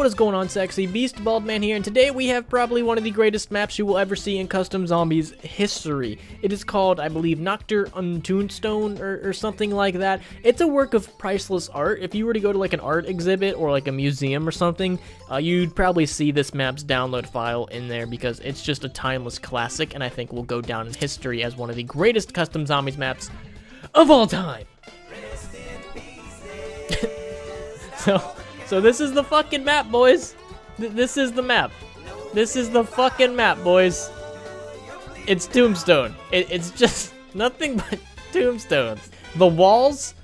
What is going on, sexy? Beast Baldman here, and today we have probably one of the greatest maps you will ever see in Custom Zombies history. It is called, I believe, Noctur on Tombstone or something like that. It's a work of priceless art. If you were to go to like an art exhibit or like a museum or something, you'd probably see this map's download file in there because it's just a timeless classic, and I think will go down in history as one of the greatest Custom Zombies maps of all time. So this is the fucking map, boys. This is the map. This is the fucking map, boys. It's Tombstone. It's just nothing but tombstones. The walls,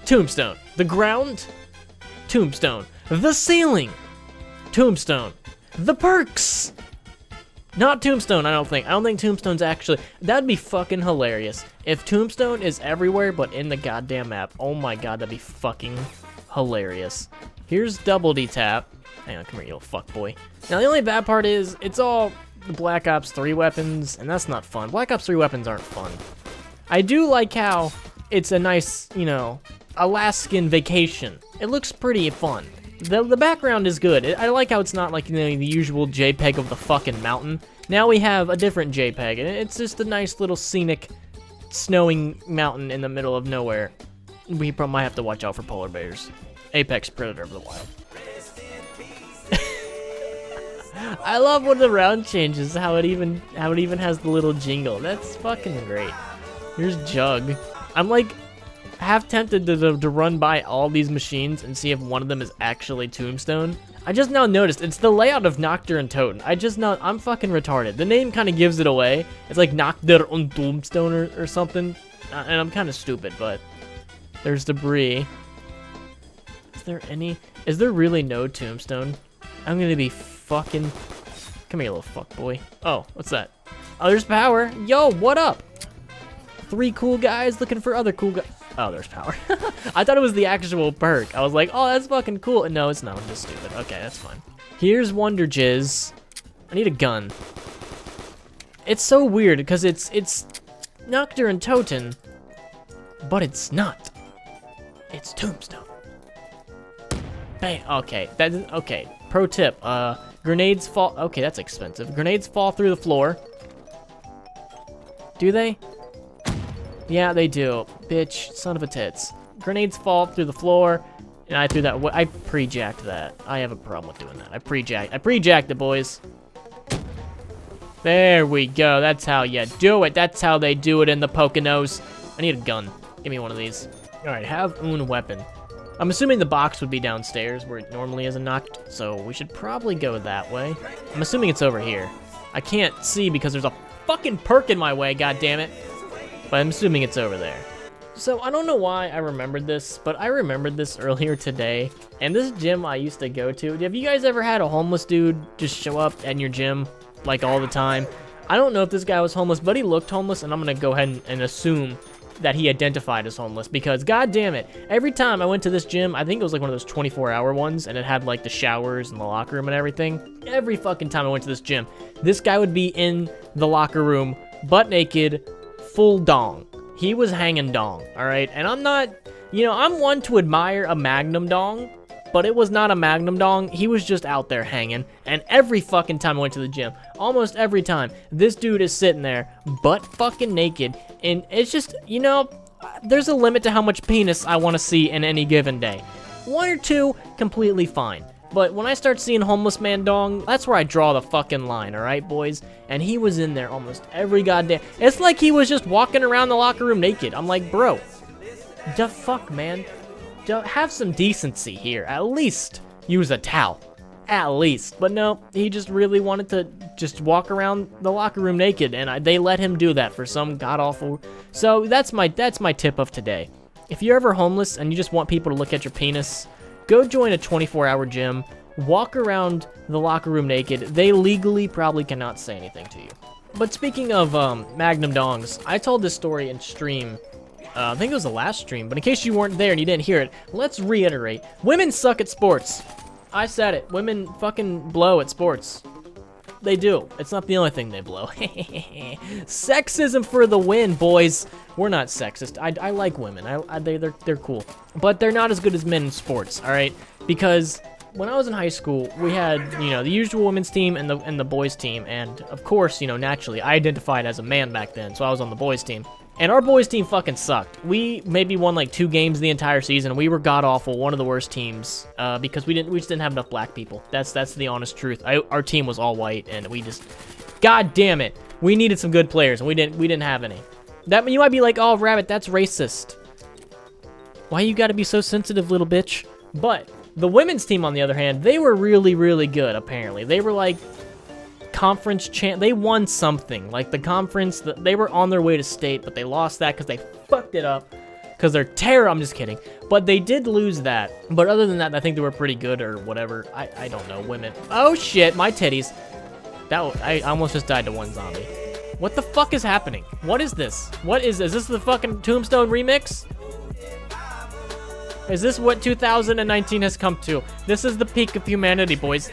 Tombstone. The ground, Tombstone. The ceiling, Tombstone. The perks, not Tombstone, I don't think. I don't think Tombstone's actually... That'd be fucking hilarious. If Tombstone is everywhere but in the goddamn map. Oh my god, that'd be fucking hilarious. Here's double D-tap. Hang on, come here, you little fuck boy. Now, the only bad part is, it's all the Black Ops 3 weapons, and that's not fun. Black Ops 3 weapons aren't fun. I do like how it's a nice, you know, Alaskan vacation. It looks pretty fun. The background is good. I like how it's not like, you know, the usual JPEG of the fucking mountain. Now we have a different JPEG, and it's just a nice little scenic snowing mountain in the middle of nowhere. We probably might have to watch out for polar bears. Apex predator of the wild. I love when the round changes, how it even has the little jingle. That's fucking great. Here's Jug. I'm like half tempted to run by all these machines and see if one of them is actually Tombstone. I just now noticed it's the layout of Noctur and Toten. I'm fucking retarded. The name kind of gives it away. It's like Noctur und Tombstone or something. And I'm kind of stupid, but there's debris. Is there really no Tombstone? I'm gonna be fucking... Come here, little fuck boy. Oh, what's that? Oh, there's power. Yo, what up? 3 cool guys looking for other cool guys. Oh, there's power. I thought it was the actual perk. I was like, oh, that's fucking cool. No, it's not. I'm just stupid. Okay, that's fine. Here's Wonder Jizz. I need a gun. It's so weird because it's Noctur and Toten, but it's not. It's Tombstone. Bang. Okay, okay. Pro tip: grenades fall. Okay, that's expensive. Grenades fall through the floor. Do they? Yeah, they do. Bitch, son of a tits. Grenades fall through the floor, and I threw that. I pre-jacked that. I have a problem with doing that. I pre-jacked it, boys. There we go. That's how you do it. That's how they do it in the Poconos. I need a gun. Give me one of these. All right, have un weapon. I'm assuming the box would be downstairs where it normally is a knocked, so we should probably go that way. I'm assuming it's over here. I can't see because there's a fucking perk in my way, goddammit. But I'm assuming it's over there. So I don't know why I remembered this, but I remembered this earlier today. And this gym I used to go to. Have you guys ever had a homeless dude just show up in your gym like all the time? I don't know if this guy was homeless, but he looked homeless, and I'm gonna go ahead and assume that he identified as homeless because god damn it, every time I went to this gym, I think it was like one of those 24-hour ones, and it had like the showers and the locker room and everything. Every fucking time I went to this gym, this guy would be in the locker room, butt naked, full dong. He was hanging dong, all right? And I'm not, you know, I'm one to admire a magnum dong, but it was not a magnum dong. He was just out there hanging. And every fucking time I went to the gym, almost every time, this dude is sitting there, butt fucking naked. And it's just, you know, there's a limit to how much penis I want to see in any given day. 1 or 2, completely fine. But when I start seeing homeless man dong, that's where I draw the fucking line, alright, boys? And he was in there almost every goddamn... It's like he was just walking around the locker room naked. I'm like, bro, the fuck, man? Have some decency here. At least use a towel. At least. But no, he just really wanted to just walk around the locker room naked, and they let him do that for some god-awful... So that's my tip of today. If you're ever homeless and you just want people to look at your penis, go join a 24-hour gym, walk around the locker room naked. They legally probably cannot say anything to you. But speaking of Magnum Dongs, I told this story in stream. I think it was the last stream, but in case you weren't there and you didn't hear it, let's reiterate. Women suck at sports. I said it. Women fucking blow at sports. They do. It's not the only thing they blow. Sexism for the win, boys. We're not sexist. I like women. They're cool. But they're not as good as men in sports, all right? Because when I was in high school, we had, you know, the usual women's team and the boys team, and of course, you know, naturally, I identified as a man back then, so I was on the boys team. And our boys team fucking sucked. We maybe won like 2 games the entire season. We were god-awful, one of the worst teams, because we just didn't have enough black people. That's the honest truth. Our team was all white, and we just, god damn it, we needed some good players, and we didn't have any. That, you might be like, oh, Rabbit, that's racist. Why you gotta be so sensitive, little bitch? But the women's team, on the other hand, they were really, really good, apparently. They were like conference they won something. Like the conference, they were on their way to state, but they lost that because they fucked it up. Because they're terrible. I'm just kidding. But they did lose that. But other than that, I think they were pretty good or whatever. I don't know. Women. Oh shit, my titties. I almost just died to one zombie. What the fuck is happening? What is this? Is this the fucking Tombstone remix? Is this what 2019 has come to? This is the peak of humanity, boys.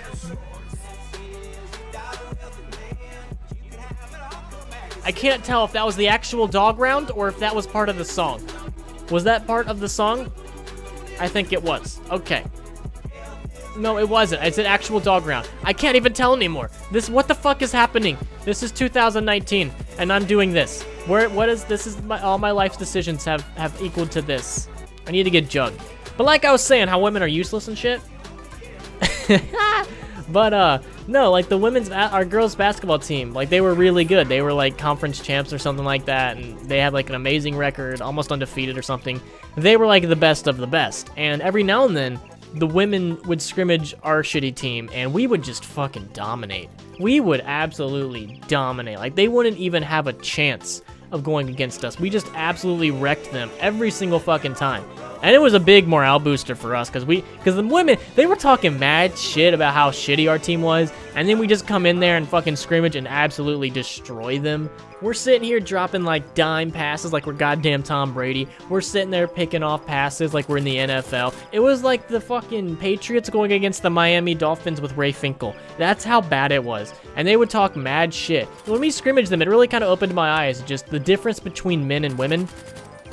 I can't tell if that was the actual dog round or if that was part of the song. Was that part of the song? I think it was. Okay. No, it wasn't. It's an actual dog round. I can't even tell anymore. What the fuck is happening? This is 2019, and I'm doing this. All my life's decisions have equaled to this. I need to get jugged. But like I was saying, how women are useless and shit. But, no, like our girls basketball team, like they were really good. They were like conference champs or something like that, and they had like an amazing record, almost undefeated or something. They were like the best of the best. And every now and then, the women would scrimmage our shitty team, and we would just fucking dominate. We would absolutely dominate. Like, they wouldn't even have a chance of going against us. We just absolutely wrecked them every single fucking time. And it was a big morale booster for us, because the women, they were talking mad shit about how shitty our team was, and then we just come in there and fucking scrimmage and absolutely destroy them. We're sitting here dropping like dime passes like we're goddamn Tom Brady. We're sitting there picking off passes like we're in the NFL. It was like the fucking Patriots going against the Miami Dolphins with Ray Finkel. That's how bad it was. And they would talk mad shit. When we scrimmaged them, it really kind of opened my eyes, just the difference between men and women.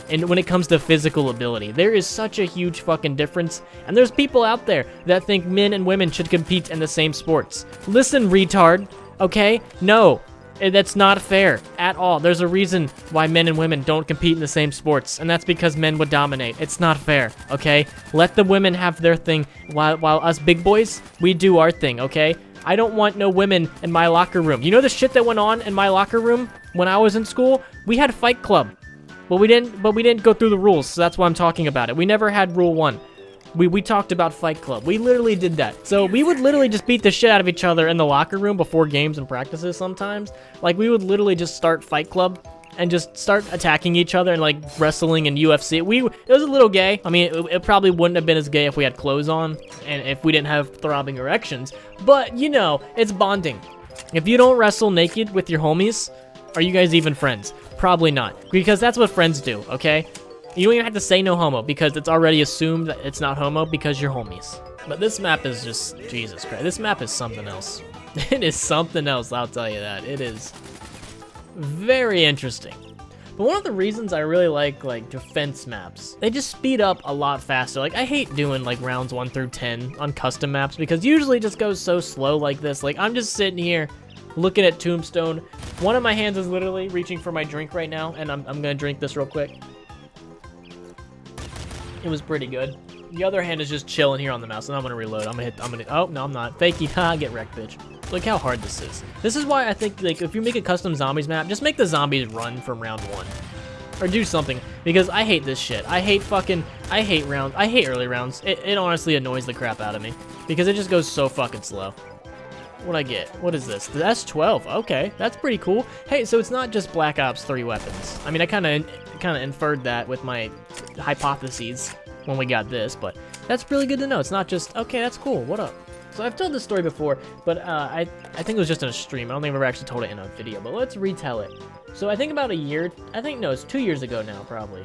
And when it comes to physical ability, there is such a huge fucking difference. And there's people out there that think men and women should compete in the same sports. Listen, retard, okay? No, that's not fair at all. There's a reason why men and women don't compete in the same sports, and that's because men would dominate. It's not fair, okay? Let the women have their thing while us big boys, we do our thing, okay? I don't want no women in my locker room. You know the shit that went on in my locker room when I was in school? We had Fight Club. But we didn't go through the rules, so that's why I'm talking about it. We never had Rule 1. We talked about Fight Club. We literally did that. So we would literally just beat the shit out of each other in the locker room before games and practices sometimes. Like, we would literally just start Fight Club and just start attacking each other and, like, wrestling and UFC. It was a little gay. I mean, it probably wouldn't have been as gay if we had clothes on and if we didn't have throbbing erections. But, you know, it's bonding. If you don't wrestle naked with your homies, are you guys even friends? Probably not, because that's what friends do, okay? You don't even have to say no homo, because it's already assumed that it's not homo because you're homies. But this map is just, Jesus Christ, this map is something else. It is something else, I'll tell you that. It is very interesting. But one of the reasons I really like defense maps, they just speed up a lot faster. Like, I hate doing like rounds 1 through 10 on custom maps, because usually it just goes so slow like this. Like, I'm just sitting here looking at Tombstone. One of my hands is literally reaching for my drink right now, and I'm gonna drink this real quick. It was pretty good. The other hand is just chilling here on the mouse, and I'm gonna reload. Oh, no, I'm not. Fakey, ha, get wrecked, bitch. Look how hard this is. This is why I think, like, if you make a custom zombies map, just make the zombies run from round 1. Or do something, because I hate this shit. I hate early rounds. It honestly annoys the crap out of me, because it just goes so fucking slow. What'd I get? What is this? The S12. Okay, that's pretty cool. Hey, so it's not just Black Ops 3 weapons. I mean, I kind of inferred that with my hypotheses when we got this, but that's really good to know. It's not just, okay, that's cool. What up? So I've told this story before, but I think it was just in a stream. I don't think I've ever actually told it in a video, but let's retell it. So I think about it's 2 years ago now, probably.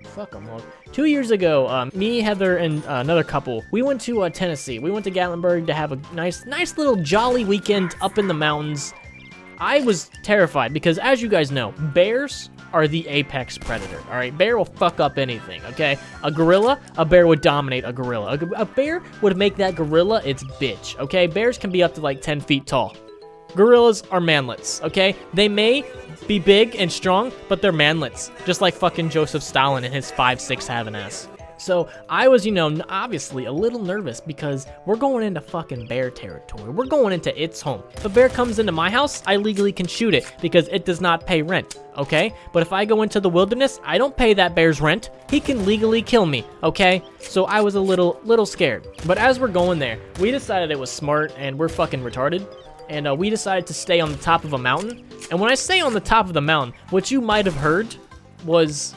Fuck them all. 2 years ago, me, Heather, and another couple, we went to Tennessee. We went to Gatlinburg to have a nice little jolly weekend up in the mountains. I was terrified because, as you guys know, bears are the apex predator, all right? Bear will fuck up anything, okay? A gorilla, a bear would dominate a gorilla. A bear would make that gorilla its bitch, okay? Bears can be up to like 10 feet tall. Gorillas are manlets, okay? They may be big and strong, but they're manlets, just like fucking Joseph Stalin and his 5'6" having ass. So I was, you know, obviously a little nervous because we're going into fucking bear territory. We're going into its home. If a bear comes into my house, I legally can shoot it because it does not pay rent, okay? But if I go into the wilderness, I don't pay that bear's rent. He can legally kill me, okay? So I was a little scared. But as we're going there, we decided it was smart and we're fucking retarded. And we decided to stay on the top of a mountain. And when I say on the top of the mountain, what you might have heard was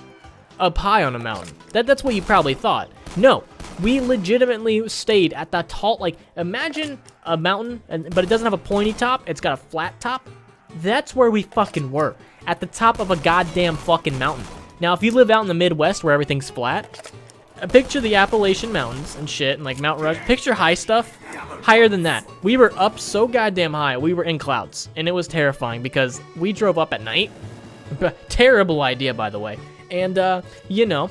up high on a mountain. That's what you probably thought. No, we legitimately stayed at the tall, like, imagine a mountain, but it doesn't have a pointy top, it's got a flat top. That's where we fucking were, at the top of a goddamn fucking mountain. Now, if you live out in the Midwest where everything's flat, picture the Appalachian Mountains and shit, and like Mount Rush, picture high stuff, higher than that. We were up so goddamn high, we were in clouds, and it was terrifying because we drove up at night. Terrible idea, by the way. And, you know,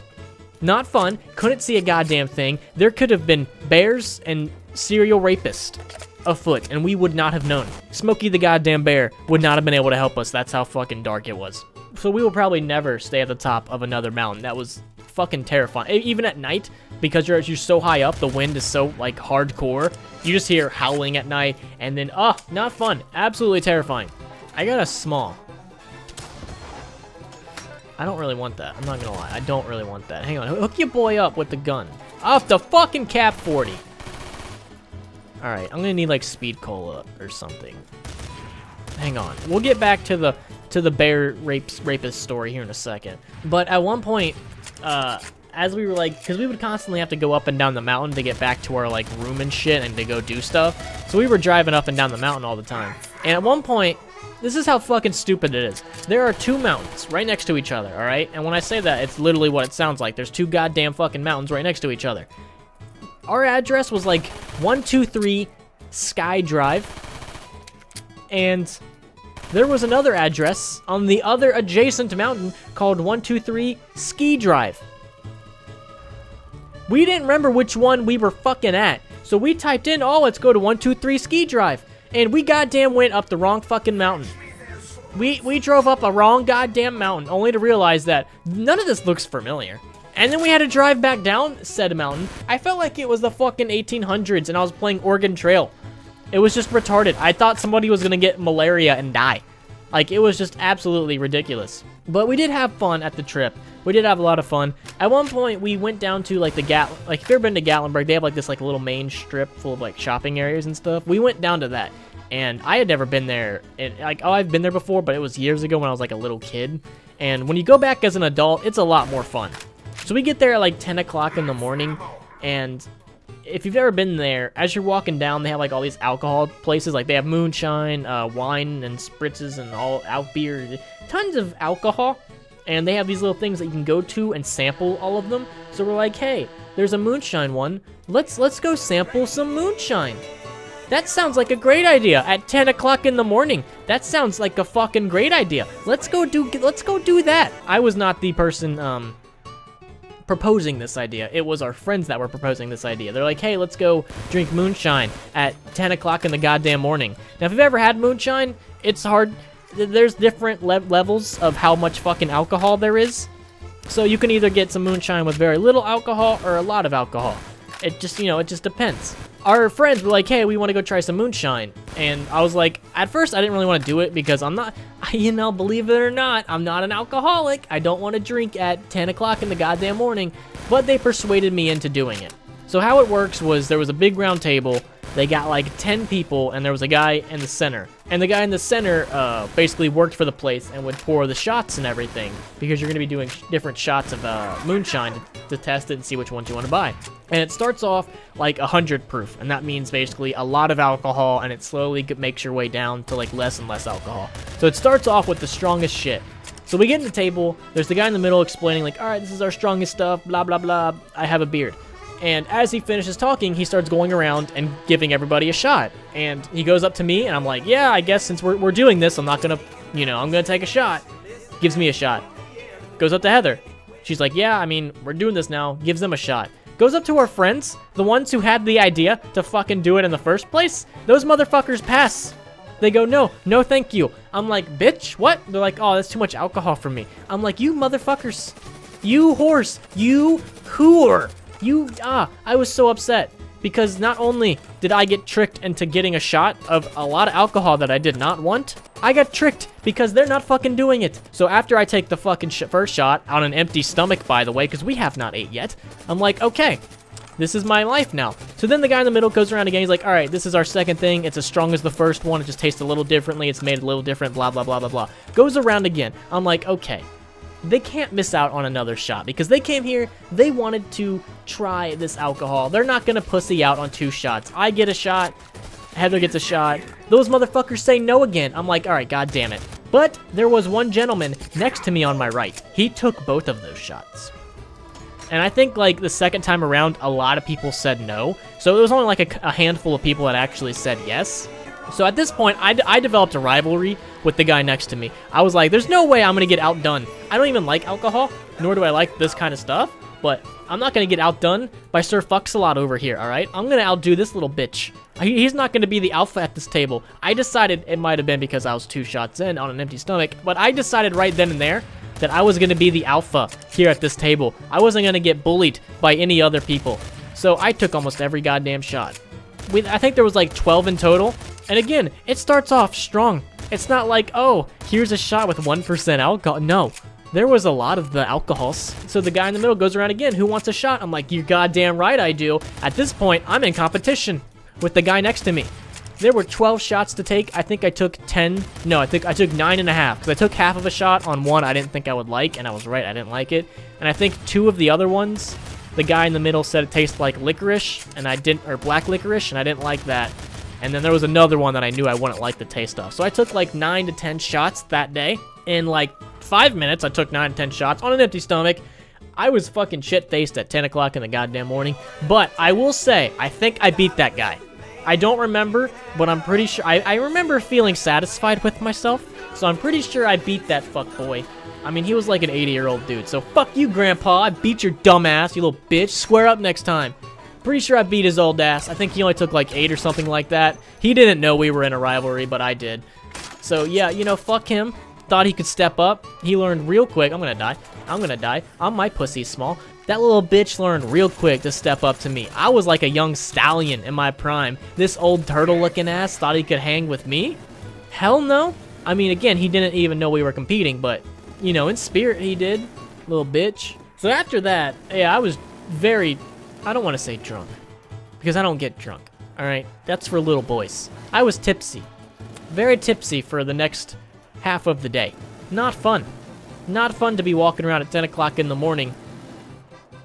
not fun. Couldn't see a goddamn thing. There could have been bears and serial rapists afoot, and we would not have known. Smokey the goddamn bear would not have been able to help us. That's how fucking dark it was. So we will probably never stay at the top of another mountain. That was fucking terrifying. Even at night, because you're so high up, the wind is so, like, hardcore. You just hear howling at night, and then, not fun. Absolutely terrifying. I got a small. I don't really want that. I'm not gonna lie. I don't really want that. Hang on. Hook your boy up with the gun. Off the fucking cap 40. Alright, I'm gonna need like speed cola or something. Hang on. We'll get back to the bear rapist story here in a second. But at one point, as we were like, because we would constantly have to go up and down the mountain to get back to our like room and shit and to go do stuff. So we were driving up and down the mountain all the time. And at one point, this is how fucking stupid it is. There are two mountains right next to each other, all right? And when I say that, it's literally what it sounds like. There's two goddamn fucking mountains right next to each other. Our address was like 123 Sky Drive. And there was another address on the other adjacent mountain called 123 Ski Drive. We didn't remember which one we were fucking at. So we typed in, oh, let's go to 123 Ski Drive. And we goddamn went up the wrong fucking mountain. We drove up a wrong goddamn mountain, only to realize that none of this looks familiar. And then we had to drive back down said mountain. I felt like it was the fucking 1800s and I was playing Oregon Trail. It was just retarded. I thought somebody was gonna get malaria and die. Like, it was just absolutely ridiculous. But we did have fun at the trip. We did have a lot of fun. At one point, we went down to, like, if you've ever been to Gatlinburg, they have, like, this, like, little main strip full of, like, shopping areas and stuff. We went down to that, and I had never been there. And, like, I've been there before, but it was years ago when I was, like, a little kid. And when you go back as an adult, it's a lot more fun. So we get there at, like, 10 o'clock in the morning, and if you've ever been there, as you're walking down, they have, like, all these alcohol places. Like, they have moonshine, wine, and spritzes, and all out beer. Tons of alcohol. And they have these little things that you can go to and sample all of them. So we're like, hey, there's a moonshine one. Let's go sample some moonshine. That sounds like a great idea at 10 o'clock in the morning. That sounds like a fucking great idea. Let's go do that. I was not the person proposing this idea. It was our friends that were proposing this idea. They're like, hey, let's go drink moonshine at 10 o'clock in the goddamn morning. Now, if you've ever had moonshine, it's hard. There's different levels of how much fucking alcohol there is. So you can either get some moonshine with very little alcohol or a lot of alcohol. It just, it just depends. Our friends were like, hey, we want to go try some moonshine. And I was like, at first I didn't really want to do it because I'm not, believe it or not, I'm not an alcoholic. I don't want to drink at 10 o'clock in the goddamn morning. But they persuaded me into doing it. So how it works was there was a big round table. They got like 10 people, and there was a guy in the center. And the guy in the center basically worked for the place and would pour the shots and everything, because you're going to be doing different shots of moonshine to test it and see which ones you want to buy. And it starts off like 100 proof, and that means basically a lot of alcohol, and it slowly makes your way down to like less and less alcohol. So it starts off with the strongest shit. So we get in the table, there's the guy in the middle explaining like, all right, this is our strongest stuff, blah, blah, blah, I have a beard. And as he finishes talking, he starts going around and giving everybody a shot. And he goes up to me, and I'm like, yeah, I guess since we're doing this, I'm not gonna, I'm gonna take a shot. Gives me a shot. Goes up to Heather. She's like, yeah, I mean, we're doing this now. Gives them a shot. Goes up to our friends, the ones who had the idea to fucking do it in the first place. Those motherfuckers pass. They go, no, no thank you. I'm like, bitch, what? They're like, oh, that's too much alcohol for me. I'm like, you motherfuckers. You horse. You whore. You, I was so upset. Because not only did I get tricked into getting a shot of a lot of alcohol that I did not want, I got tricked because they're not fucking doing it. So after I take the fucking first shot on an empty stomach, by the way, because we have not ate yet, I'm like, okay, this is my life now. So then the guy in the middle goes around again. He's like, all right, this is our second thing. It's as strong as the first one. It just tastes a little differently. It's made a little different, blah, blah, blah, blah, blah. Goes around again. I'm like, okay. They can't miss out on another shot because they came here, they wanted to try this alcohol. They're not gonna pussy out on 2 shots. I get a shot, Heather gets a shot. Those motherfuckers say no again. I'm like, all right, god damn it. But there was one gentleman next to me on my right. He took both of those shots. And I think like the second time around, a lot of people said no. So it was only like a handful of people that actually said yes. So at this point, I developed a rivalry with the guy next to me. I was like, there's no way I'm going to get outdone. I don't even like alcohol, nor do I like this kind of stuff, but I'm not going to get outdone by Sir Fucks-a-Lot over here, all right? I'm going to outdo this little bitch. He's not going to be the alpha at this table. I decided, it might have been because I was 2 shots in on an empty stomach, but I decided right then and there that I was going to be the alpha here at this table. I wasn't going to get bullied by any other people. So I took almost every goddamn shot. I think there was like 12 in total. And again, it starts off strong. It's not like, oh, here's a shot with 1% alcohol. No, there was a lot of the alcohols. So the guy in the middle goes around again. Who wants a shot? I'm like, you're goddamn right I do. At this point, I'm in competition with the guy next to me. There were 12 shots to take. I think I took 10. No, I think I took 9.5. Because I took half of a shot on one I didn't think I would like. And I was right, I didn't like it. And I think 2 of the other ones, the guy in the middle said it tastes like licorice. And I didn't, or black licorice. And I didn't like that. And then there was another one that I knew I wouldn't like the taste of. So I took like 9 to 10 shots that day. In like 5 minutes, I took 9 to 10 shots on an empty stomach. I was fucking shit-faced at 10 o'clock in the goddamn morning. But I will say, I think I beat that guy. I don't remember, but I'm pretty sure. I remember feeling satisfied with myself. So I'm pretty sure I beat that fuckboy. I mean, he was like an 80-year-old dude. So fuck you, Grandpa. I beat your dumb ass, you little bitch. Square up next time. Pretty sure I beat his old ass. I think he only took like 8 or something like that. He didn't know we were in a rivalry, but I did. So yeah, you know, fuck him. Thought he could step up. He learned real quick. I'm gonna die. I'm gonna die. My pussy's small. That little bitch learned real quick to step up to me. I was like a young stallion in my prime. This old turtle-looking ass thought he could hang with me? Hell no. I mean, again, he didn't even know we were competing, but, you know, in spirit he did. Little bitch. So after that, yeah, I was very... I don't want to say drunk, because I don't get drunk, alright? That's for little boys. I was tipsy. Very tipsy for the next half of the day. Not fun. Not fun to be walking around at 10 o'clock in the morning.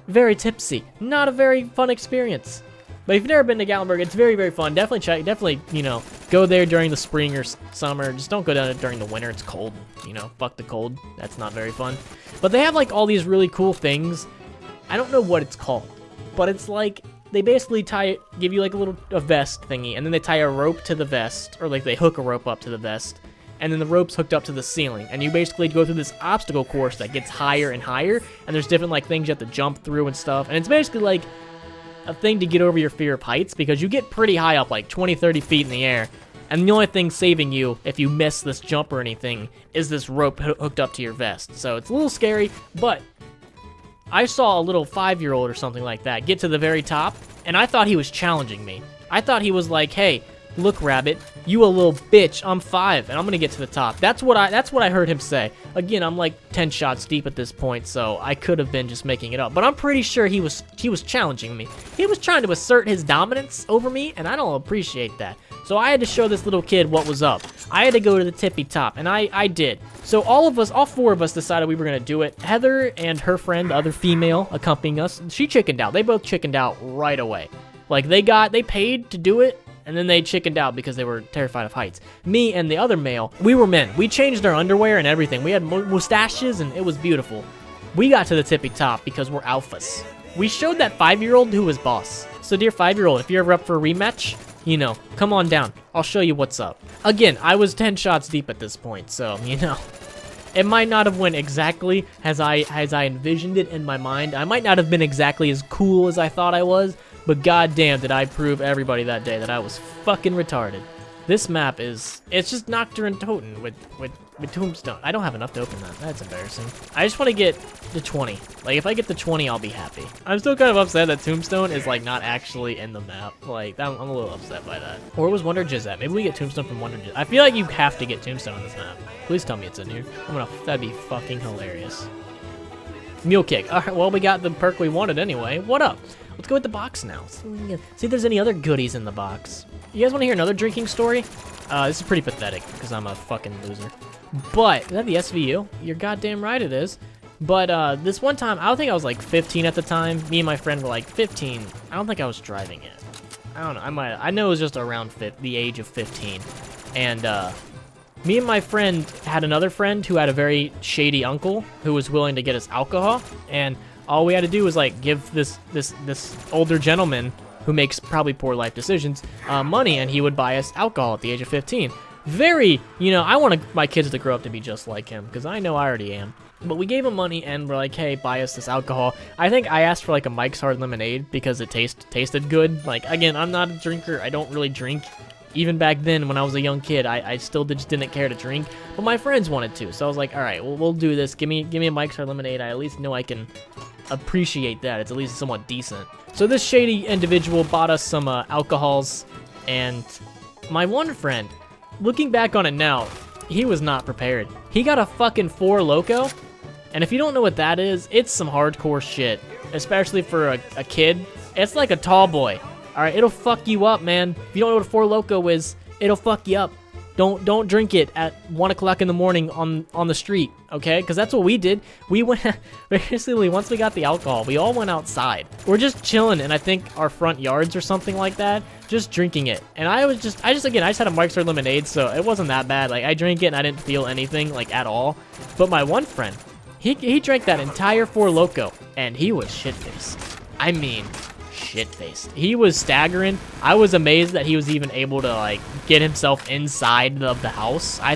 Very tipsy. Not a very fun experience. But if you've never been to Gatlinburg, it's very, very fun. Definitely, you know, go there during the spring or summer. Just don't go down during the winter. It's cold, you know, fuck the cold. That's not very fun. But they have, like, all these really cool things. I don't know what it's called. But it's like, they basically give you like a vest thingy, and then they tie a rope to the vest, or like they hook a rope up to the vest, and then the rope's hooked up to the ceiling, and you basically go through this obstacle course that gets higher and higher, and there's different like things you have to jump through and stuff, and it's basically like a thing to get over your fear of heights, because you get pretty high up, like 20, 30 feet in the air, and the only thing saving you, if you miss this jump or anything, is this rope hooked up to your vest. So it's a little scary, but I saw a little 5-year-old or something like that get to the very top, and I thought he was challenging me. I thought he was like, hey, look, Rabbit, you a little bitch, I'm 5, and I'm gonna get to the top. That's what I heard him say. Again, I'm like 10 shots deep at this point, so I could have been just making it up. But I'm pretty sure he was challenging me. He was trying to assert his dominance over me, and I don't appreciate that. So I had to show this little kid what was up. I had to go to the tippy top, and I did. So all 4 of us decided we were gonna do it. Heather and her friend, the other female accompanying us, she chickened out. They both chickened out right away. Like they paid to do it, and then they chickened out because they were terrified of heights. Me and the other male, we were men. We changed our underwear and everything. We had mustaches, and it was beautiful. We got to the tippy top because we're alphas. We showed that 5-year-old who was boss. So dear 5-year-old, if you're ever up for a rematch, you know, come on down. I'll show you what's up. Again, I was 10 shots deep at this point, so, you know. It might not have went exactly as I envisioned it in my mind. I might not have been exactly as cool as I thought I was, but goddamn did I prove everybody that day that I was fucking retarded. This map is, it's just Nocturne Toten with Tombstone. I don't have enough to open that. That's embarrassing. I just want to get the 20. Like, if I get the 20, I'll be happy. I'm still kind of upset that Tombstone is, like, not actually in the map. Like, I'm a little upset by that. Or was Wonder Jizz at? Maybe we get Tombstone from Wonder Jizz. I feel like you have to get Tombstone on this map. Please tell me it's in here. That'd be fucking hilarious. Mule Kick. All right, well, we got the perk we wanted anyway. What up? Let's go with the box now. See if there's any other goodies in the box. You guys want to hear another drinking story? This is pretty pathetic because I'm a fucking loser. But, is that the SVU? You're goddamn right it is. But this one time, I don't think I was like 15 at the time. Me and my friend were like 15. I don't think I was driving it. I don't know. I know it was just around the age of 15. And me and my friend had another friend who had a very shady uncle who was willing to get us alcohol. And all we had to do was like give this older gentleman who makes probably poor life decisions, money, and he would buy us alcohol at the age of 15. Very, you know, I want my kids to grow up to be just like him, because I know I already am. But we gave him money, and we're like, hey, buy us this alcohol. I think I asked for, like, a Mike's Hard Lemonade, because it tasted good. Like, again, I'm not a drinker. I don't really drink. Even back then, when I was a young kid, I still just didn't care to drink. But my friends wanted to, so I was like, all right, well, we'll do this. Give me a Mike's Hard Lemonade. I at least know I can appreciate that. It's at least somewhat decent. So this shady individual bought us some alcohols, and my one friend, looking back on it now, he was not prepared. He got a fucking 4 Loko, and if you don't know what that is, it's some hardcore shit, especially for a kid. It's like a tall boy. All right, it'll fuck you up, man. If you don't know what a 4 Loko is, it'll fuck you up. Don't drink it at 1 o'clock in the morning on the street, okay? Because that's what we did. We went, basically, once we got the alcohol, we all went outside. We're just chilling in, I think, our front yards or something like that, just drinking it. And I just had a Mike's Hard Lemonade, so it wasn't that bad. Like, I drank it and I didn't feel anything, like, at all. But my one friend, he drank that entire 4 Loko, and he was shit-faced. I mean, shit-faced. He was staggering. I was amazed that he was even able to, like, get himself inside of the house. I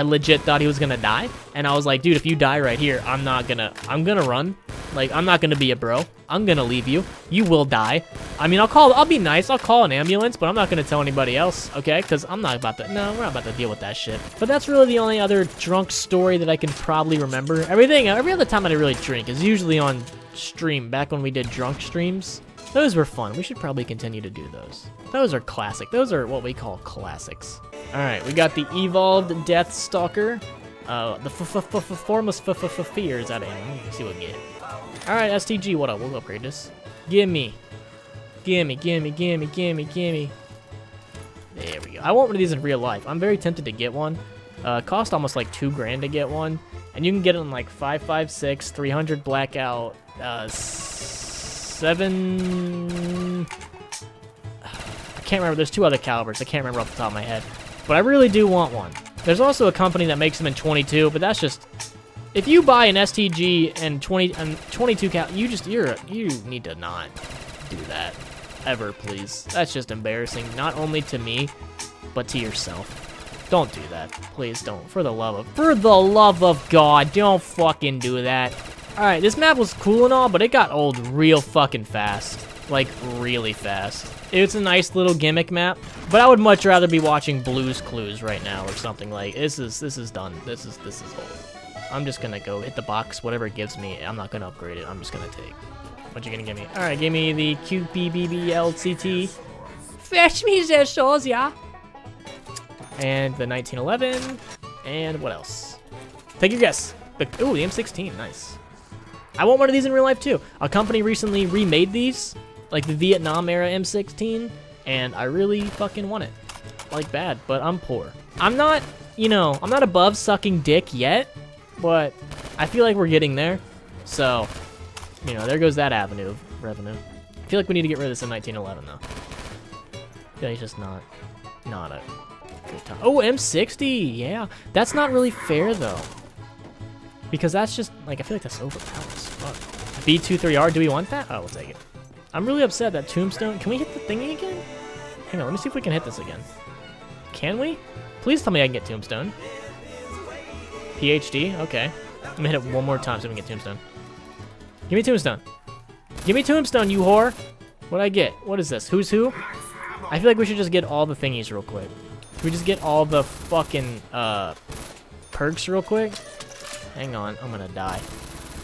legit thought he was gonna die. And I was like, dude, if you die right here, I'm gonna run. Like, I'm not gonna be a bro. I'm gonna leave you. You will die. I mean, I'll be nice. I'll call an ambulance, but I'm not gonna tell anybody else, okay? Because we're not about to deal with that shit. But that's really the only other drunk story that I can probably remember. Every other time I really drink is usually on stream, back when we did drunk streams. Those were fun. We should probably continue to do those. Those are classic. Those are what we call classics. All right, we got the Evolved Death Stalker. The Formless Fears out of him. Let me see what we get. All right, STG, what up? We'll upgrade this. Gimme. There we go. I want one of these in real life. I'm very tempted to get one. Cost almost like $2 grand to get one. And you can get it in like 5.56, 300 blackout, 7... I can't remember. There's 2 other calibers. I can't remember off the top of my head. But I really do want one. There's also a company that makes them in 22, but that's just... If you buy an STG and 22 cal, you need to not do that. Ever, please. That's just embarrassing. Not only to me, but to yourself. Don't do that. Please don't. For the love of God, don't fucking do that. Alright, this map was cool and all, but it got old real fucking fast. Like, really fast. It's a nice little gimmick map, but I would much rather be watching Blue's Clues right now or something. Like, this is done. This is old. I'm just gonna go hit the box, whatever it gives me. I'm not gonna upgrade it. I'm just gonna take. What you gonna give me? Alright, give me the QPBBLCT. Fetch me the souls, yeah. And the 1911. And what else? Take your guess. Ooh, the M16. Nice. I want one of these in real life, too. A company recently remade these, like the Vietnam-era M16, and I really fucking want it. Like, bad, but I'm poor. I'm not, I'm not above sucking dick yet, but I feel like we're getting there. So, there goes that avenue of revenue. I feel like we need to get rid of this in 1911, though. I feel like it's just not a good time. Oh, M60, yeah. That's not really fair, though. Because that's just, like, I feel like that's overpowered as fuck. B23R, do we want that? Oh, we'll take it. I'm really upset that Tombstone, can we hit the thingy again? Hang on, let me see if we can hit this again. Can we? Please tell me I can get Tombstone. PhD? Okay. I'm gonna hit it one more time so we can get Tombstone. Give me Tombstone. Give me Tombstone, you whore. What'd I get? What is this? Who's who? I feel like we should just get all the thingies real quick. Can we just get all the fucking perks real quick? Hang on, I'm gonna die.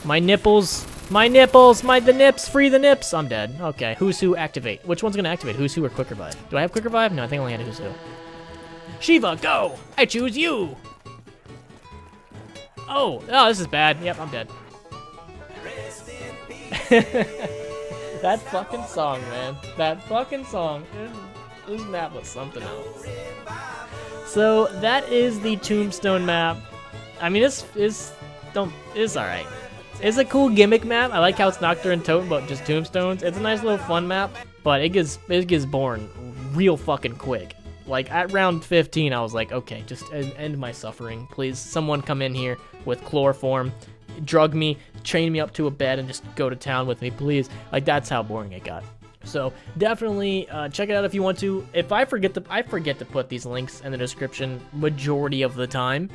My nipples, the nips, free the nips. I'm dead. Okay, who's who activate? Which one's gonna activate? Who's who or quick revive? Do I have quick revive? No, I think I only had who's who. Shiva, go! I choose you! Oh, this is bad. Yep, I'm dead. That fucking song, man. That fucking song. This map was something else. So, that is the Tombstone map. I mean, it's alright. It's a cool gimmick map. I like how it's Nocturne and Totem, but just tombstones. It's a nice little fun map, but it gets boring real fucking quick. Like, at round 15, I was like, okay, just end my suffering, please. Someone come in here with chloroform, drug me, chain me up to a bed, and just go to town with me, please. Like, that's how boring it got. So, definitely check it out if you want to. If I forget to put these links in the description majority of the time.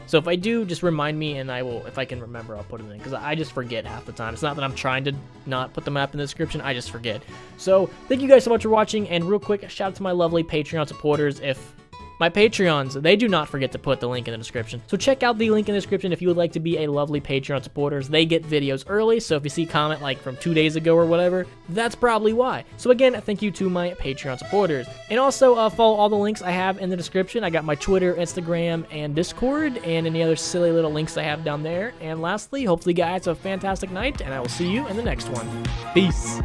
So if I do, just remind me, and I will, if I can remember, I'll put it in, because I just forget half the time. It's not that I'm trying to not put the map in the description, I just forget. So, thank you guys so much for watching, and real quick, shout out to my lovely Patreon supporters. If my Patreons, they do not forget to put the link in the description. So check out the link in the description if you would like to be a lovely Patreon supporters. They get videos early, so if you see a comment like from 2 days ago or whatever, that's probably why. So again, thank you to my Patreon supporters. And also, follow all the links I have in the description. I got my Twitter, Instagram, and Discord, and any other silly little links I have down there. And lastly, hopefully you guys have a fantastic night, and I will see you in the next one. Peace.